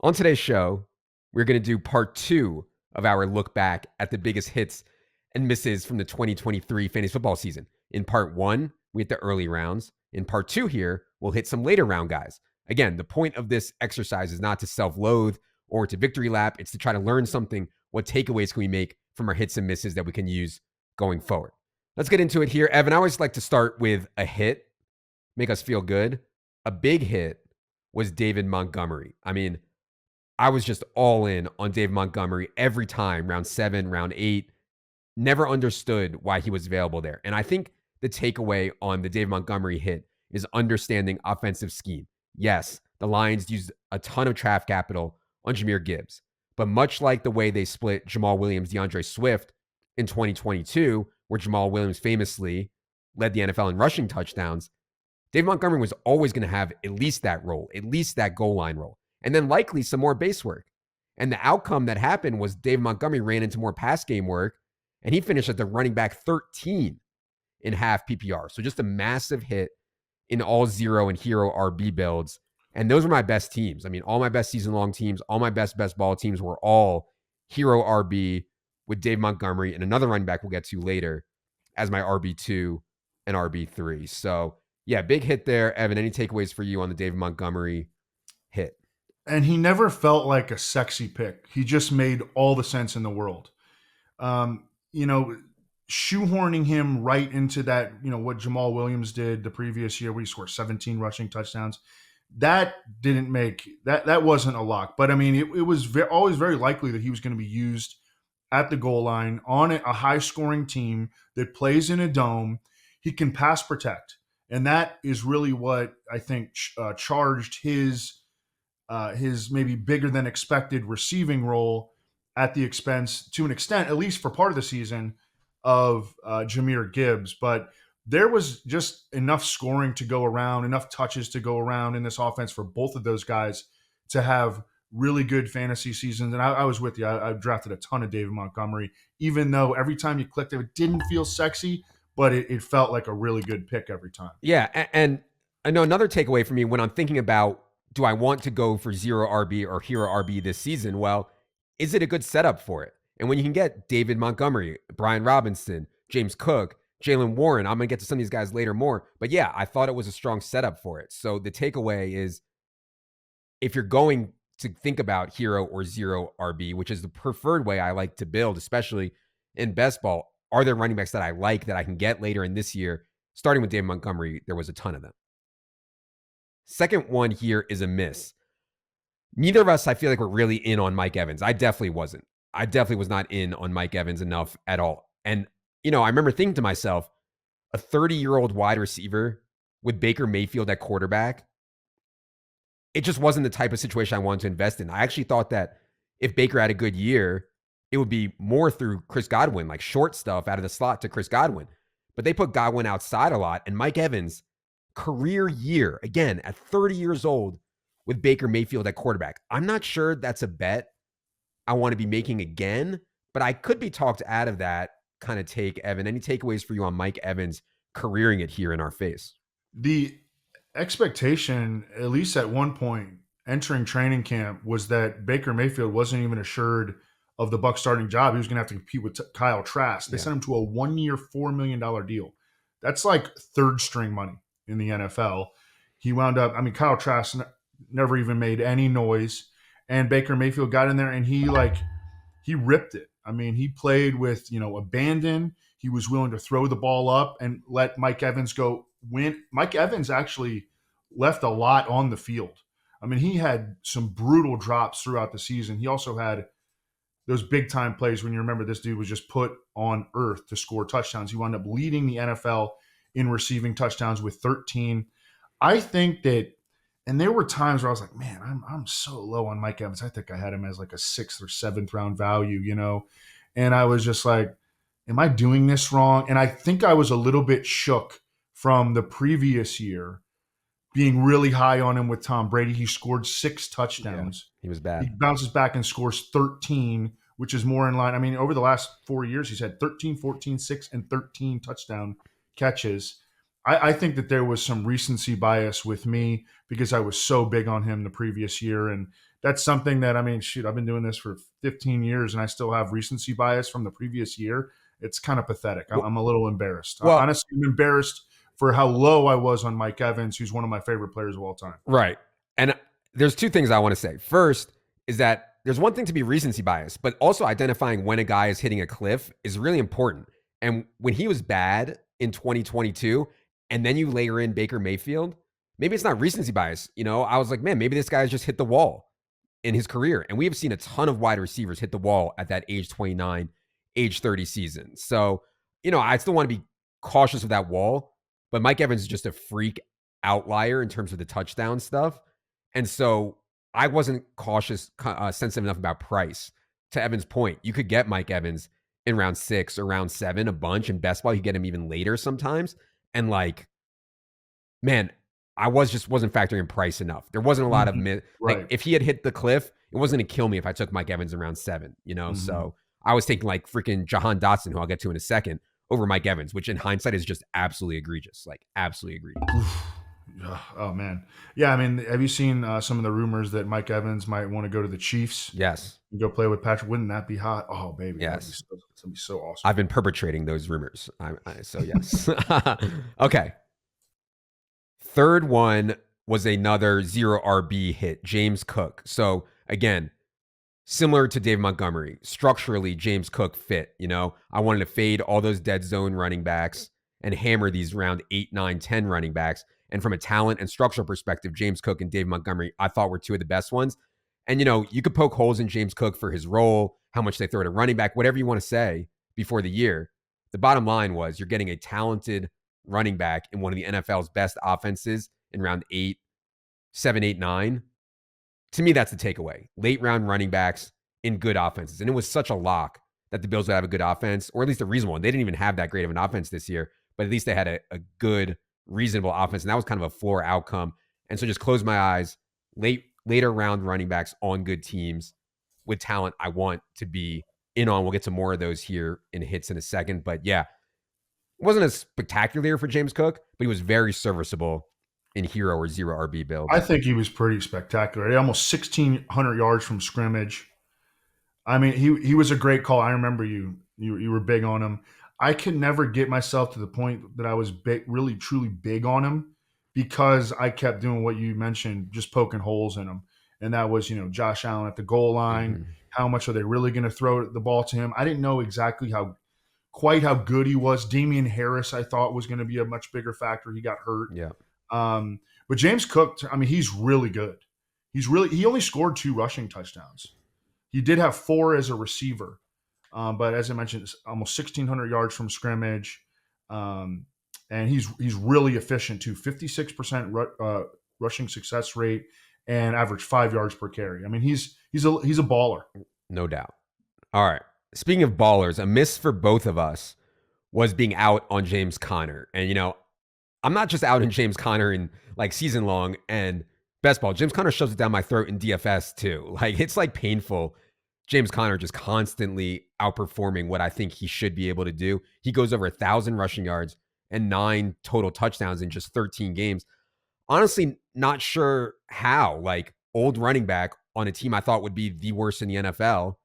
On today's show, we're going to do part 2 of our look back at the biggest hits and misses from the 2023 fantasy football season. In part 1, we hit the early rounds. In part 2 here, we'll hit some later round guys. Again, the point of this exercise is not to self-loathe or to victory lap. It's to try to learn something. What takeaways can we make from our hits and misses that we can use going forward? Let's get into it here. Evan, I always like to start with a hit, make us feel good. A big hit was David Montgomery. I mean, I was just all in on Dave Montgomery every time, round 7, round 8. Never understood why he was available there. And I think the takeaway on the Dave Montgomery hit is understanding offensive scheme. Yes, the Lions used a ton of draft capital on Jahmyr Gibbs. But much like the way they split Jamal Williams, DeAndre Swift in 2022, where Jamal Williams famously led the NFL in rushing touchdowns, Dave Montgomery was always going to have at least that role, at least that goal line role, and then likely some more base work. And the outcome that happened was Dave Montgomery ran into more pass game work, and he finished at the running back 13 in half PPR. So just a massive hit in all 0 and hero RB builds. And those were my best teams. I mean, all my best season-long teams, all my best ball teams were all hero RB with Dave Montgomery and another running back we'll get to later as my RB2 and RB3. So, yeah, big hit there. Evan, any takeaways for you on the Dave Montgomery hit? And he never felt like a sexy pick. He just made all the sense in the world. Shoehorning him right into that, what Jamal Williams did the previous year, where he scored 17 rushing touchdowns. That didn't make that wasn't a lock. But I mean, it was always very likely that he was going to be used at the goal line on a high scoring team that plays in a dome. He can pass protect. And that is really what I think charged his maybe bigger than expected receiving role at the expense, to an extent, at least for part of the season, of Jahmyr Gibbs. But there was just enough scoring to go around, enough touches to go around in this offense for both of those guys to have really good fantasy seasons. And I was with you. I drafted a ton of David Montgomery, even though every time you clicked it didn't feel sexy, but it felt like a really good pick every time. Yeah, and I know another takeaway for me when I'm thinking about, do I want to go for 0 RB or hero RB this season? Well, is it a good setup for it? And when you can get David Montgomery, Brian Robinson, James Cook, Jaylen Warren, I'm going to get to some of these guys later more. But yeah, I thought it was a strong setup for it. So the takeaway is, if you're going to think about hero or 0 RB, which is the preferred way I like to build, especially in best ball, are there running backs that I like that I can get later in this year? Starting with David Montgomery, there was a ton of them. Second one here is a miss. Neither of us, I feel like, we're really in on Mike Evans. I definitely wasn't. I definitely was not in on Mike Evans enough at all. And, I remember thinking to myself, a 30-year-old wide receiver with Baker Mayfield at quarterback, it just wasn't the type of situation I wanted to invest in. I actually thought that if Baker had a good year, it would be more through Chris Godwin, like short stuff out of the slot to Chris Godwin. But they put Godwin outside a lot. And Mike Evans, career year, again, at 30 years old with Baker Mayfield at quarterback. I'm not sure that's a bet I want to be making again, but I could be talked out of that kind of take, Evan. Any takeaways for you on Mike Evans careering it here in our face? The expectation, at least at one point, entering training camp, was that Baker Mayfield wasn't even assured of the Bucs starting job. He was going to have to compete with Kyle Trask. They sent him to a 1-year, $4 million deal. That's like third string money in the NFL. He wound up, Kyle Trask never even made any noise, and Baker Mayfield got in there and he ripped it. He played with, abandon. He was willing to throw the ball up and let Mike Evans go win. Mike Evans actually left a lot on the field. He had some brutal drops throughout the season. He also had those big time plays when you remember this dude was just put on earth to score touchdowns. He wound up leading the NFL in receiving touchdowns with 13. I think that, and there were times where I was like, man, I'm so low on Mike Evans. I think I had him as like a 6th or 7th round value, and I was just like, am I doing this wrong? And I think I was a little bit shook from the previous year being really high on him with Tom Brady. He scored 6 touchdowns. Yeah, he was bad. He bounces back and scores 13, which is more in line. Over the last 4 years, he's had 13, 14, 6, and 13 touchdown catches. I think that there was some recency bias with me because I was so big on him the previous year, and that's something that, I mean, shoot, I've been doing this for 15 years and I still have recency bias from the previous year. It's kind of pathetic. I'm a little embarrassed. Well, Honestly, I'm embarrassed for how low I was on Mike Evans, who's one of my favorite players of all time. right. And there's two things I want to say. First is that there's one thing to be recency bias, but also identifying when a guy is hitting a cliff is really important. And when he was bad in 2022, and then you layer in Baker Mayfield, maybe it's not recency bias. I was like, man, maybe this guy's just hit the wall in his career. And we have seen a ton of wide receivers hit the wall at that age 29, age 30 season. So, I still want to be cautious of that wall, but Mike Evans is just a freak outlier in terms of the touchdown stuff. And so I wasn't sensitive enough about price. To Evan's point, you could get Mike Evans in round 6 or round 7 a bunch. In best ball, you get him even later sometimes. And man, I wasn't factoring in price enough. There wasn't a lot of right. If he had hit the cliff, it wasn't going to kill me if I took Mike Evans in round 7. So I was taking freaking Jahan Dotson, who I'll get to in a second, over Mike Evans, which in hindsight is just absolutely egregious. Absolutely egregious. Oh man, yeah. I mean, have you seen some of the rumors that Mike Evans might want to go to the Chiefs? Yes. And go play with Patrick. Wouldn't that be hot? Oh baby, yes. That'd be so awesome. I've been perpetrating those rumors. So yes. Okay. Third one was another 0 RB hit, James Cook. So again, similar to Dave Montgomery, structurally, James Cook fit. I wanted to fade all those dead zone running backs and hammer these round 8, 9, 10 running backs. And from a talent and structural perspective, James Cook and Dave Montgomery, I thought were two of the best ones. And, you could poke holes in James Cook for his role, how much they throw to running back, whatever you want to say before the year. The bottom line was you're getting a talented running back in one of the NFL's best offenses in round 8, 7, 8, 9. To me, that's the takeaway. Late round running backs in good offenses. And it was such a lock that the Bills would have a good offense, or at least a reasonable one. They didn't even have that great of an offense this year, but at least they had a good, reasonable offense. And that was kind of a floor outcome. And so just close my eyes. Later round running backs on good teams with talent I want to be in on. We'll get to more of those here in hits in a second. But yeah, it wasn't a spectacular year for James Cook, but he was very serviceable in hero or 0 RB builds. I think he was pretty spectacular. He almost 1,600 yards from scrimmage. I mean, he was a great call. I remember you were big on him. I could never get myself to the point that I was really, truly big on him because I kept doing what you mentioned, just poking holes in him. And that was, Josh Allen at the goal line. Mm-hmm. How much are they really going to throw the ball to him? I didn't know exactly quite how good he was. Damian Harris, I thought, was going to be a much bigger factor. He got hurt. Yeah. But James Cook, I mean, he's really good. He only scored 2 rushing touchdowns. He did have 4 as a receiver. But as I mentioned, it's almost 1,600 yards from scrimmage. And he's really efficient too. 56% rushing success rate and average 5 yards per carry. I mean, he's a baller. No doubt. All right. Speaking of ballers, a miss for both of us was being out on James Conner. And, I'm not just out on James Conner in season long and best ball. James Conner shoves it down my throat in DFS too. It's painful. James Conner just constantly outperforming what I think he should be able to do. He goes over 1,000 rushing yards and 9 total touchdowns in just 13 games. Honestly, not sure how. Old running back on a team I thought would be the worst in the NFL.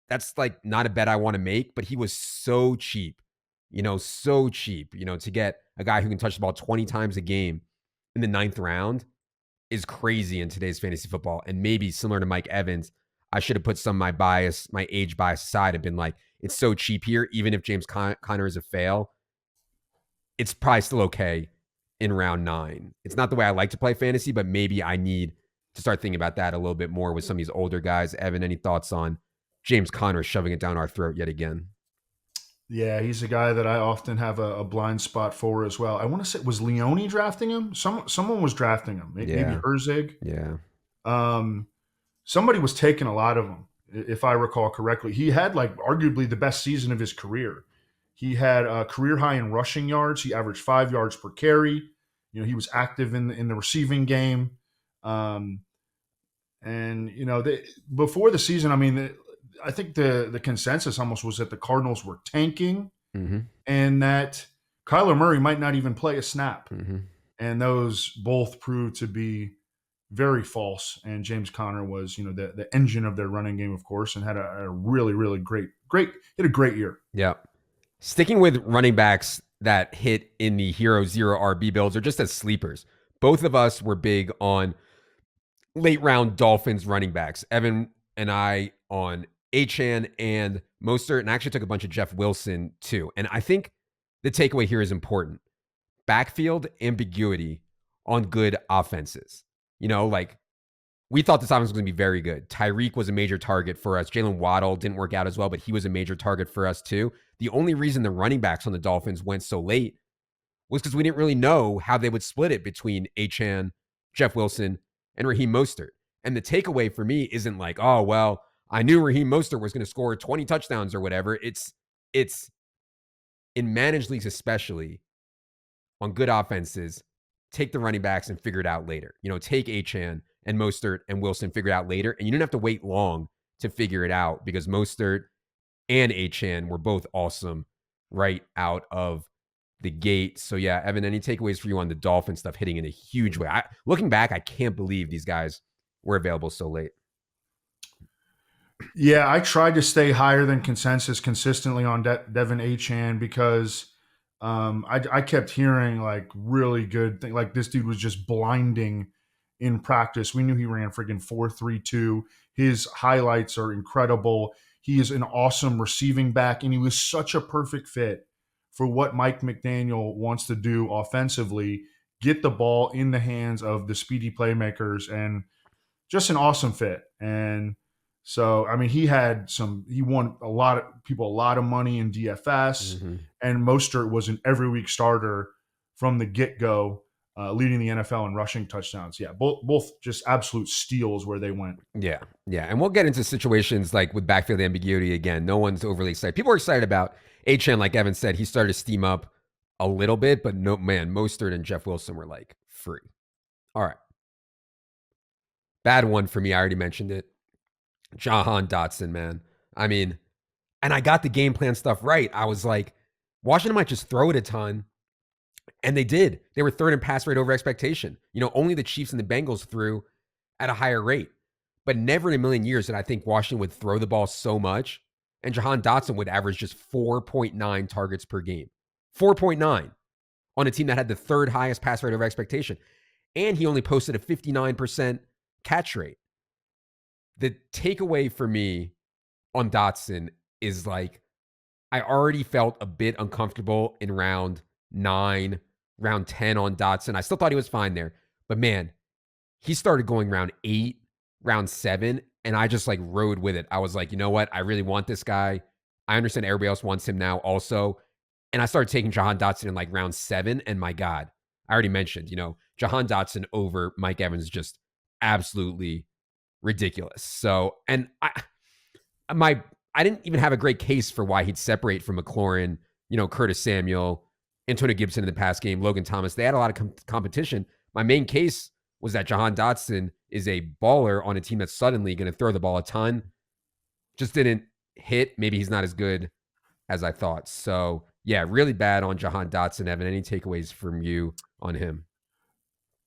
That's not a bet I want to make, but he was so cheap, to get a guy who can touch the ball 20 times a game in the 9th round is crazy in today's fantasy football. And maybe similar to Mike Evans, I should have put some of my age bias aside and been it's so cheap here. Even if James Conner is a fail, it's probably still okay in round 9. It's not the way I like to play fantasy, but maybe I need to start thinking about that a little bit more with some of these older guys. Evan, any thoughts on James Conner shoving it down our throat yet again? Yeah, he's a guy that I often have a blind spot for as well. I want to say, was Leone drafting him? Someone was drafting him. Maybe Herzig. Yeah. Somebody was taking a lot of them, if I recall correctly. He had arguably the best season of his career. He had a career high in rushing yards. He averaged 5 yards per carry. He was active in the receiving game. Before the season, I mean, I think the consensus almost was that the Cardinals were tanking and that Kyler Murray might not even play a snap. Mm-hmm. And those both proved to be very false. And James Conner was, the engine of their running game, of course, and had a really, really great, hit a great year. Yeah. Sticking with running backs that hit in the Hero Zero RB builds or just as sleepers, both of us were big on late round Dolphins running backs. Evan and I on Achane and Mostert, and I actually took a bunch of Jeff Wilson too. And I think the takeaway here is important. Backfield ambiguity on good offenses. Like we thought this offense was going to be very good. Tyreek was a major target for us. Jalen Waddle didn't work out as well, but he was a major target for us too. The only reason the running backs on the Dolphins went so late was because we didn't really know how they would split it between Achane, Jeff Wilson, and Raheem Mostert. And the takeaway for me isn't like, oh, well, I knew Raheem Mostert was going to score 20 touchdowns or whatever. It's in managed leagues, especially on good offenses, take the running backs and figure it out later. Take Achane and Mostert and Wilson, figure it out later. And you don't have to wait long to figure it out because Mostert and Achane were both awesome right out of the gate. So yeah, Evan, any takeaways for you on the Dolphin stuff hitting in a huge way? Looking back, I can't believe these guys were available so late. Yeah, I tried to stay higher than consensus consistently on Devin Achane because I kept hearing like really good things. Like this dude was just blinding in practice. We knew he ran friggin' 4.32. His highlights are incredible. He is an awesome receiving back, and he was such a perfect fit for what Mike McDaniel wants to do offensively, get the ball in the hands of the speedy playmakers, and just an awesome fit. And so, I mean, he won a lot of money in DFS, and Mostert was an every week starter from the get-go, leading the NFL in rushing touchdowns. Yeah, both just absolute steals where they went. Yeah. And we'll get into situations like with backfield ambiguity again. No one's overly excited. People are excited about Achane, like Evan said. He started to steam up a little bit, but no, man, Mostert and Jeff Wilson were like free. All right. Bad one for me. I already mentioned it. Jahan Dotson, man. I mean, and I got the game plan stuff right. I was like, Washington might just throw it a ton. And they did. They were third in pass rate over expectation. Only the Chiefs and the Bengals threw at a higher rate. But never in a million years did I think Washington would throw the ball so much. And Jahan Dotson would average just 4.9 targets per game. 4.9 on a team that had the third highest pass rate over expectation. And he only posted a 59% catch rate. The takeaway for me on Dotson is like, I already felt a bit uncomfortable in round 9, round 10 on Dotson. I still thought he was fine there. But man, he started going round 8, round 7, and I just like rode with it. I was like, you know what? I really want this guy. I understand everybody else wants him now also. And I started taking Jahan Dotson in like round 7, and my God, I already mentioned, Jahan Dotson over Mike Evans is just absolutely ridiculous. So, and I didn't even have a great case for why he'd separate from McLaurin, Curtis Samuel, Antonio Gibson in the pass game, Logan Thomas. They had a lot of competition. My main case was that Jahan Dotson is a baller on a team that's suddenly going to throw the ball a ton. Just didn't hit. Maybe he's not as good as I thought. So, yeah, really bad on Jahan Dotson. Evan, any takeaways from you on him?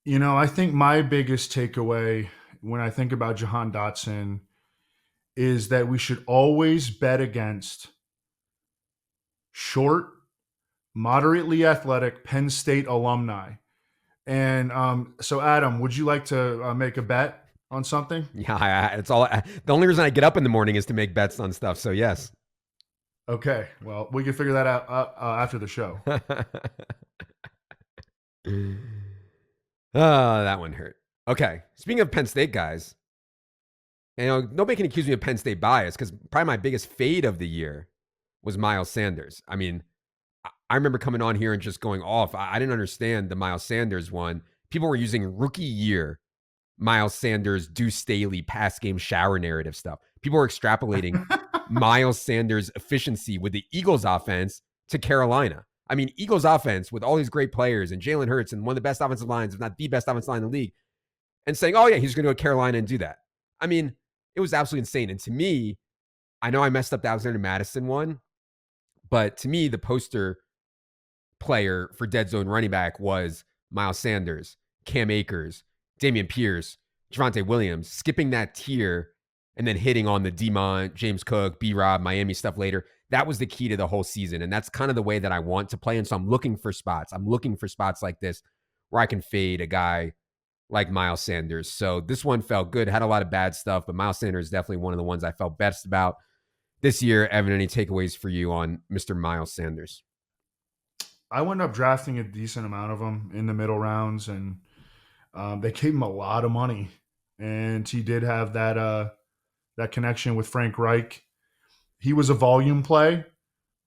I think my biggest takeaway when I think about Jahan Dotson is that we should always bet against short, moderately athletic Penn State alumni. And so, Adam, would you like to make a bet on something? Yeah, it's all. The only reason I get up in the morning is to make bets on stuff. So yes. Okay, well, we can figure that out after the show. That one hurt. Okay, speaking of Penn State guys, nobody can accuse me of Penn State bias because probably my biggest fade of the year was Miles Sanders. I mean, I remember coming on here and just going off. I didn't understand the Miles Sanders one. People were using rookie year Miles Sanders, Deuce Staley pass game shower narrative stuff. People were extrapolating Miles Sanders' efficiency with the Eagles offense to Carolina. I mean, Eagles offense with all these great players and Jalen Hurts and one of the best offensive lines, if not the best offensive line in the league, and saying, oh yeah, he's going to go to Carolina and do that. I mean, it was absolutely insane. And to me, I know I messed up the Alexander Madison one, but to me, the poster player for dead zone running back was Miles Sanders, Cam Akers, Dameon Pierce, Javonte Williams, skipping that tier and then hitting on the Demont, James Cook, B-Rob, Miami stuff later. That was the key to the whole season. And that's kind of the way that I want to play. And so I'm looking for spots. I'm looking for spots like this where I can fade a guy like Miles Sanders. So this one felt good. Had a lot of bad stuff, but Miles Sanders is definitely one of the ones I felt best about this year. Evan, any takeaways for you on Mr. Miles Sanders? I wound up drafting a decent amount of them in the middle rounds, and they gave him a lot of money. And he did have that connection with Frank Reich. He was a volume play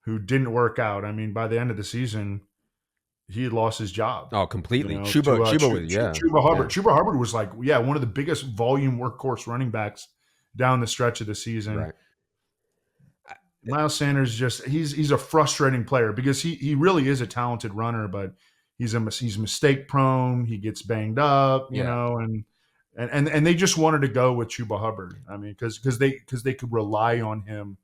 who didn't work out. I mean, by the end of the season, he had lost his job. Oh, completely. Chuba was, yeah. Chuba Hubbard. Yeah. Chuba Hubbard was like, one of the biggest volume workhorse running backs down the stretch of the season. Right. Miles Sanders he's a frustrating player because he really is a talented runner, but he's mistake prone. He gets banged up, you know, and they just wanted to go with Chuba Hubbard. I mean, because they could rely on him,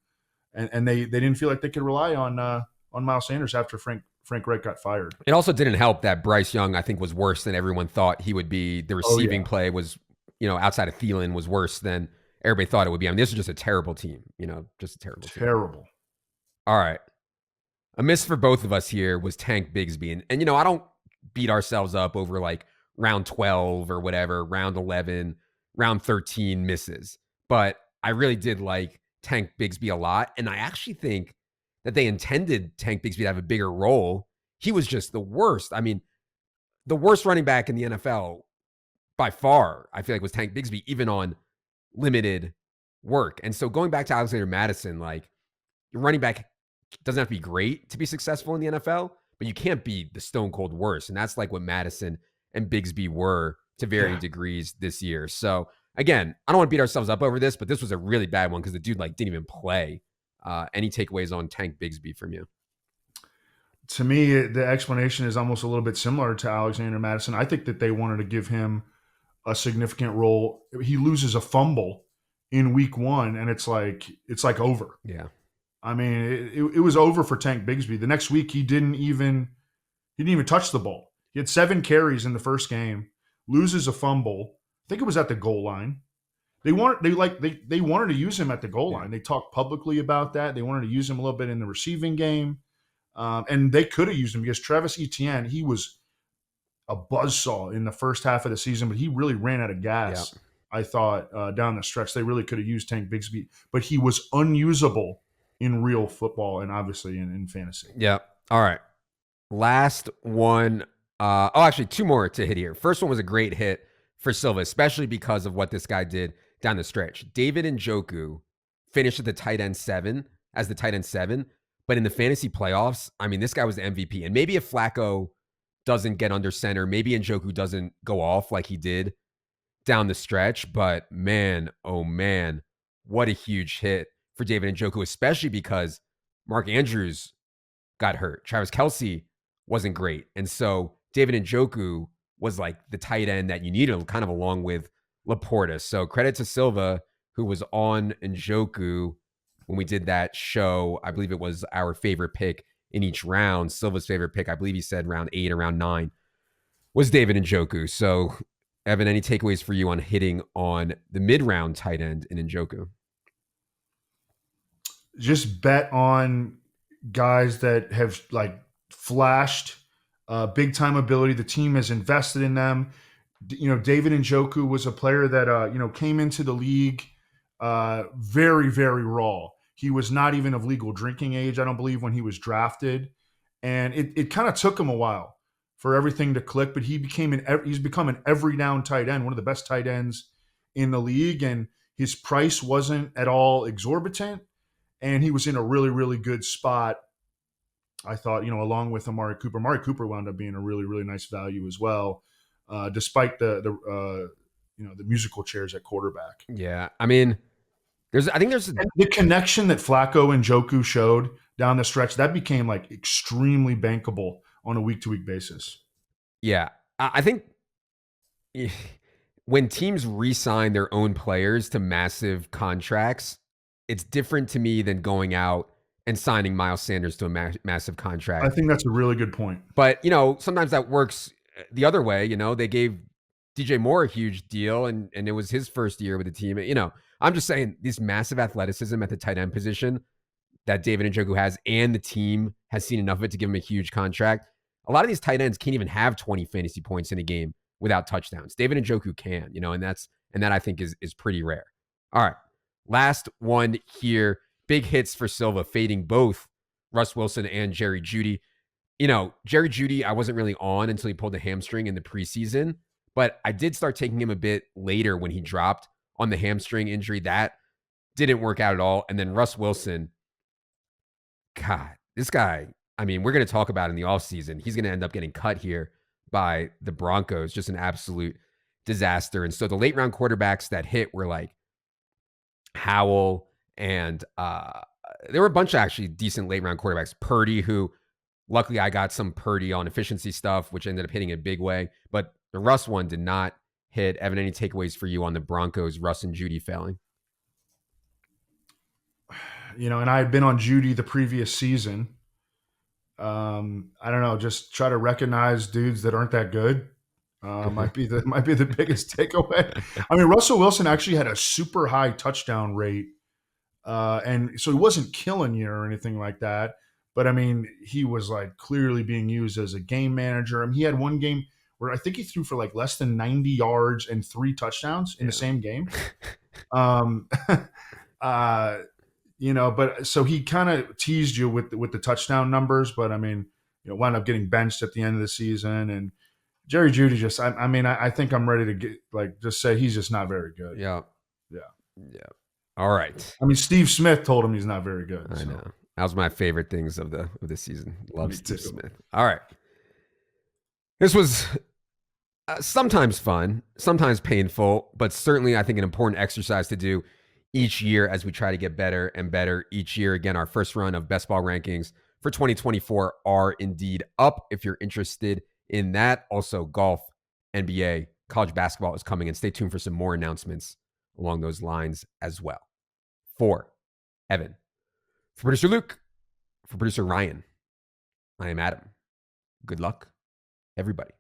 and they didn't feel like they could rely on Miles Sanders after Frank Reich got fired. It also didn't help that Bryce Young, I think, was worse than everyone thought he would be. The receiving play was, outside of Thielen, was worse than everybody thought it would be. I mean, this was just a terrible team, just a terrible team. Terrible. All right. A miss for both of us here was Tank Bigsby. And I don't beat ourselves up over like round 12 or whatever, round 11, round 13 misses. But I really did like Tank Bigsby a lot. And I actually think that they intended Tank Bigsby to have a bigger role. He was just the worst. I mean, the worst running back in the NFL by far, I feel like, was Tank Bigsby, even on limited work. And so going back to Alexander Mattison, like, your running back doesn't have to be great to be successful in the NFL, but you can't be the stone cold worst. And that's like what Mattison and Bigsby were to varying degrees this year. So again, I don't want to beat ourselves up over this, but this was a really bad one because the dude didn't even play. Any takeaways on Tank Bigsby from you? To me, the explanation is almost a little bit similar to Alexander Mattison. I think that they wanted to give him a significant role. He loses a fumble in week 1, and it's like over. Yeah. I mean, it was over for Tank Bigsby. The next week, he didn't even touch the ball. He had 7 carries in the first game, loses a fumble. I think it was at the goal line. They wanted to use him at the goal line. They talked publicly about that. They wanted to use him a little bit in the receiving game, and they could have used him because Travis Etienne, he was a buzzsaw in the first half of the season, but he really ran out of gas. Yep. I thought down the stretch they really could have used Tank Bigsby, but he was unusable in real football and obviously in fantasy. Yeah. All right. Last one. Actually, 2 more to hit here. First one was a great hit for Silva, especially because of what this guy did down the stretch. David Njoku finished at the tight end 7 as the tight end 7, but in the fantasy playoffs, I mean, this guy was the MVP. And maybe if Flacco doesn't get under center, maybe Njoku doesn't go off like he did down the stretch, but man, oh man, what a huge hit for David Njoku, especially because Mark Andrews got hurt. Travis Kelce wasn't great. And so David Njoku was like the tight end that you needed, kind of along with Laporta. So credit to Silva, who was on Njoku when we did that show. I believe it was our favorite pick in each round. Silva's favorite pick, I believe he said round 8 or round 9, was David Njoku. So, Evan, any takeaways for you on hitting on the mid-round tight end in Njoku? Just bet on guys that have flashed big time ability. The team has invested in them. David Njoku was a player that came into the league very, very raw. He was not even of legal drinking age, I don't believe, when he was drafted, and it kind of took him a while for everything to click. But he's become an every down tight end, one of the best tight ends in the league, and his price wasn't at all exorbitant. And he was in a really, really good spot, I thought, along with Amari Cooper. Amari Cooper wound up being a really, really nice value as well, despite the musical chairs at quarterback. Yeah, I mean, there's the connection that Flacco and Njoku showed down the stretch, that became extremely bankable on a week-to-week basis. Yeah, I think when teams re-sign their own players to massive contracts, it's different to me than going out and signing Miles Sanders to a massive contract. I think that's a really good point. But, sometimes that works the other way. They gave DJ Moore, a huge deal, and it was his first year with the team. You know, I'm just saying this massive athleticism at the tight end position that David Njoku has, and the team has seen enough of it to give him a huge contract. A lot of these tight ends can't even have 20 fantasy points in a game without touchdowns. David Njoku can, you know, and that I think is pretty rare. All right, last one here. Big hits for Silva, fading both Russ Wilson and Jerry Judy. You know, Jerry Judy, I wasn't really on until he pulled a hamstring in the preseason, but I did start taking him a bit later when he dropped on the hamstring injury. That didn't work out at all. And then Russ Wilson, God, this guy, I mean, we're going to talk about in the offseason. He's going to end up getting cut here by the Broncos. Just an absolute disaster. And so the late round quarterbacks that hit were like Howell, and there were a bunch of actually decent late round quarterbacks. Purdy, who luckily I got some Purdy on efficiency stuff, which ended up hitting a big way. But the Russ one did not hit. Evan, any takeaways for you on the Broncos, Russ and Judy failing? You know, and I had been on Judy the previous season. I don't know, just try to recognize dudes that aren't that good. Might be the biggest takeaway. I mean, Russell Wilson actually had a super high touchdown rate, and so he wasn't killing you or anything like that. But I mean, he was like clearly being used as a game manager. I mean, he had one game where I think he threw for like less than 90 yards and 3 touchdowns in the same game. You know, but so he kind of teased you with the touchdown numbers, but I mean, you know, wound up getting benched at the end of the season. And Jerry Judy just, I think I'm ready to get just say he's just not very good. Yeah. Yeah. All right. I mean, Steve Smith told him he's not very good. I know. That was my favorite things of the season. Love Steve too. Smith. All right. This was sometimes fun, sometimes painful, but certainly I think an important exercise to do each year as we try to get better and better each year. Again, our first run of best ball rankings for 2024 are indeed up if you're interested in that. Also, golf, NBA, college basketball is coming, and stay tuned for some more announcements along those lines as well. For Evan, for producer Luke, for producer Ryan, I am Adam. Good luck, everybody.